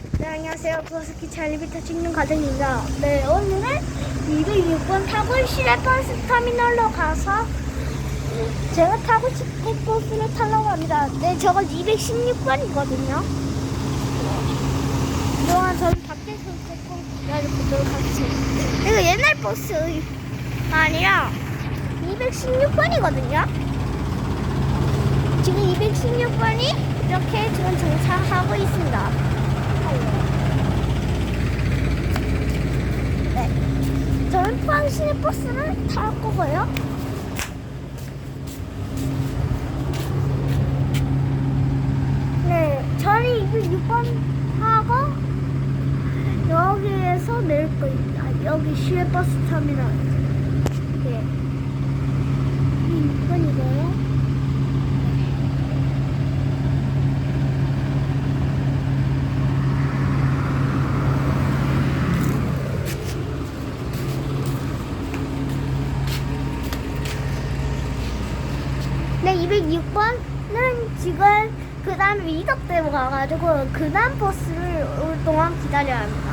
네, 안녕하세요. 버스키 찰리비터 찍는 과정입니다. 네, 오늘은 206번 타고 시내버스 터미널로 가서 제가 타고 싶은 버스를 타려고 합니다. 네, 저건 216번이거든요. 그동안 저는 밖에서 조금 기다려보도록 하겠습니다. 이거 옛날 버스가 아니라 216번이거든요. 지금 216번이 이렇게 지금 정차하고 있습니다. 네, 저는 포항 시내버스를 탈 거고요. 네, 저는 206번 하고 여기에서 내릴 거입니다. 여기 시내버스 터미널. 네, 206번이고요. 네, 206번은 지금 그 다음에 이덕대로 가가지고 그 다음 버스를 올 동안 기다려야 합니다.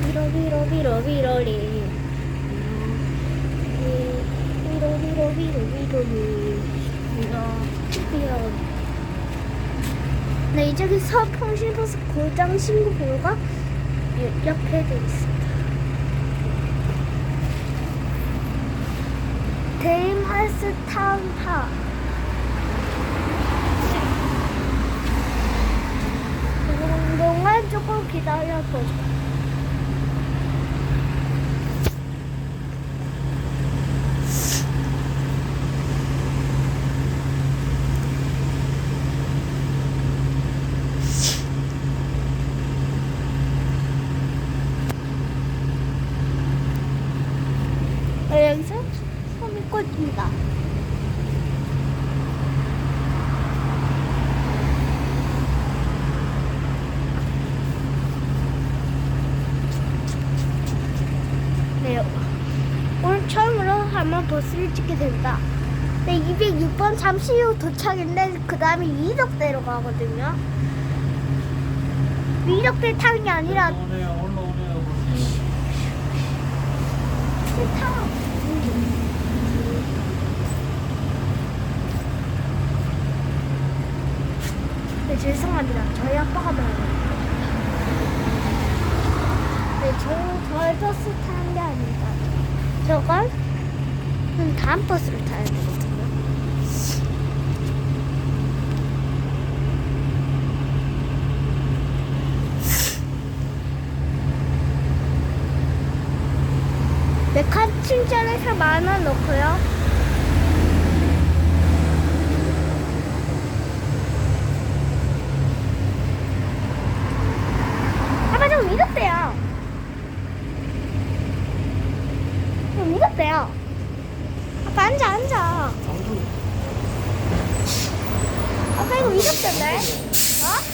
비로비로비로비로리 비로비로비로비로리 네, 이쪽에 서풍신버스 고장 신고 번호가 옆에 돼 있습니다. 데임하스 타운하. 그동안 조금 기다려보죠. 여기서 손을 꽂습니다. 네, 오늘 처음으로 한번 버스를 찍게 됩니다. 네, 206번 잠시 후 도착인데 그 다음에 이덕대로 가거든요. 이덕대 타는 게 아니라 네, 죄송합니다. 저희 아빠가 말해요. 네, 저희 버스 타는 게 아닙니다. 저건 다음 버스를 타야 되거든요. 네, 칸 충전해서 10,000원 넣고요. 아빠 좀 믿었대요. 좀 믿었대요. 아빠 앉아. 아빠 이거 믿었던데? 어?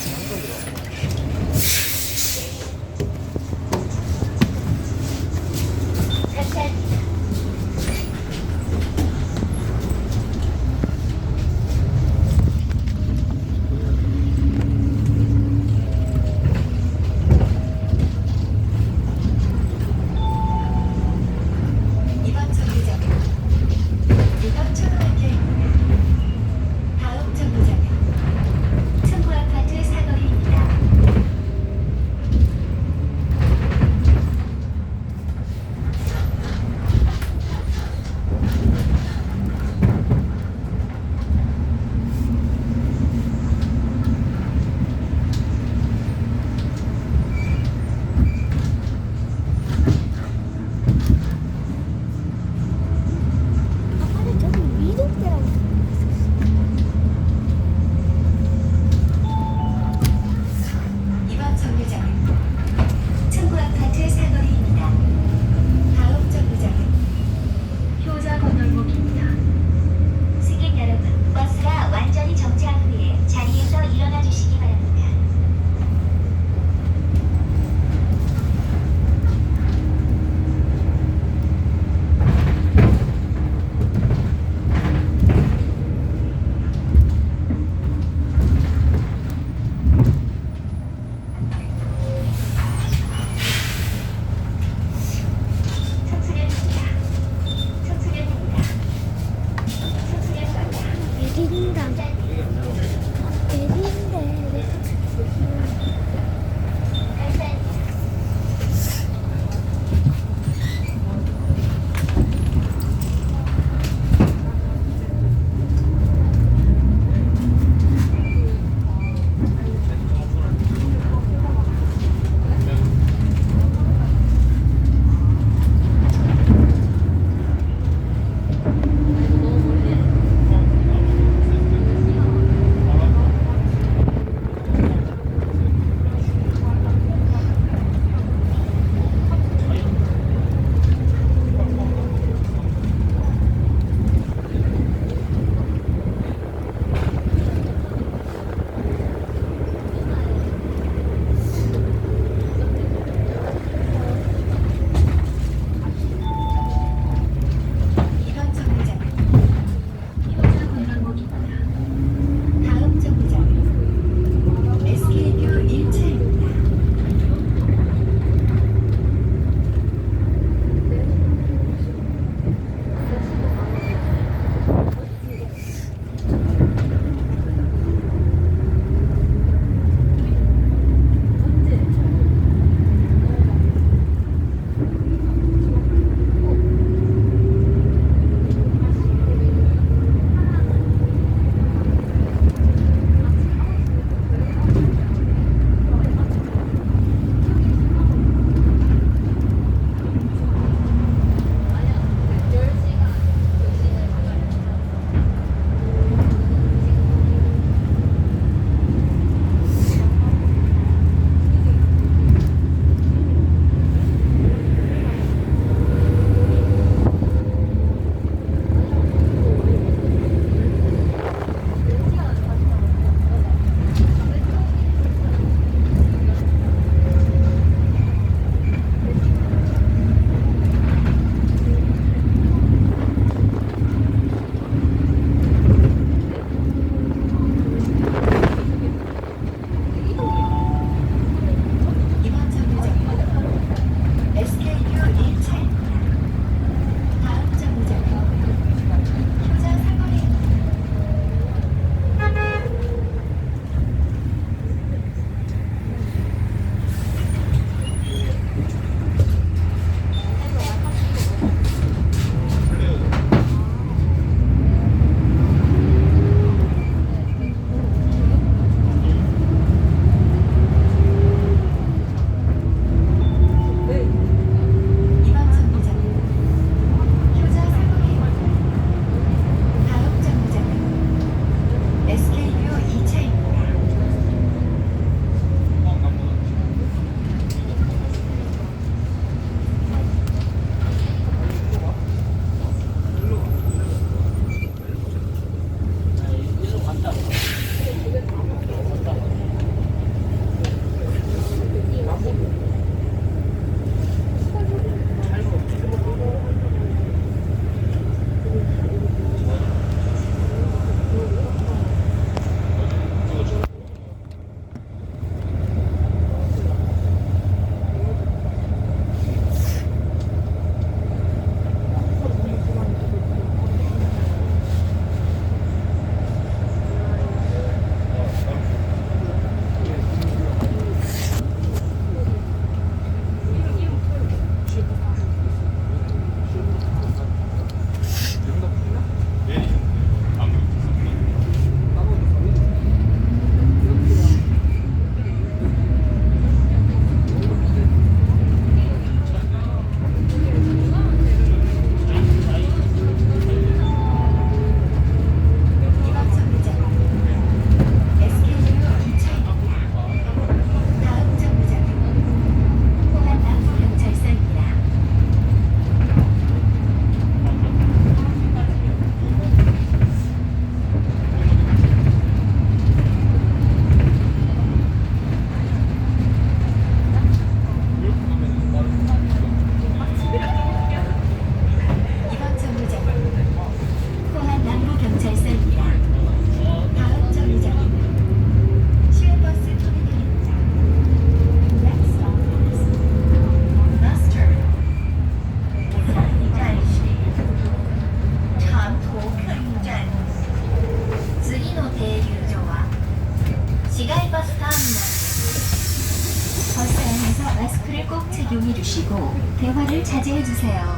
주시고 대화를 자제해 주세요.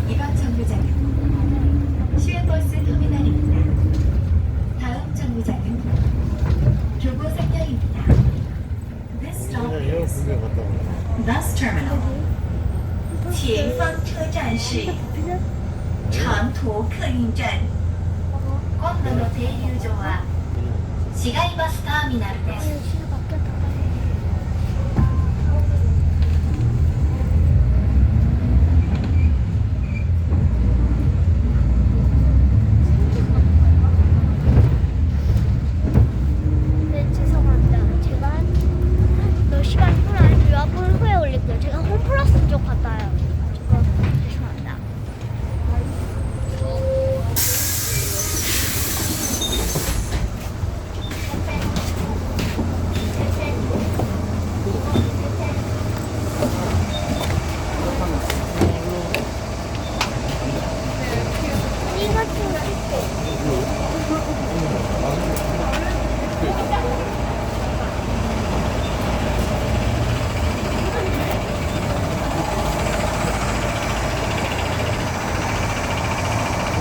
이번 정류장은 시외버스 터미널입니다. 다음 정류장은 교보상역입니다. This stop is bus terminal. 前方车站是长途客運站。今度の停留所は市街バスターミナルです。 네, 죄송합니다. 제가 몇 시간 후에 몇 분 후에 올릴게요. 제가 홈플러스 쪽 갔다 와요. 저거 죄송합니다. 이거 좀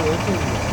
왼쪽이요.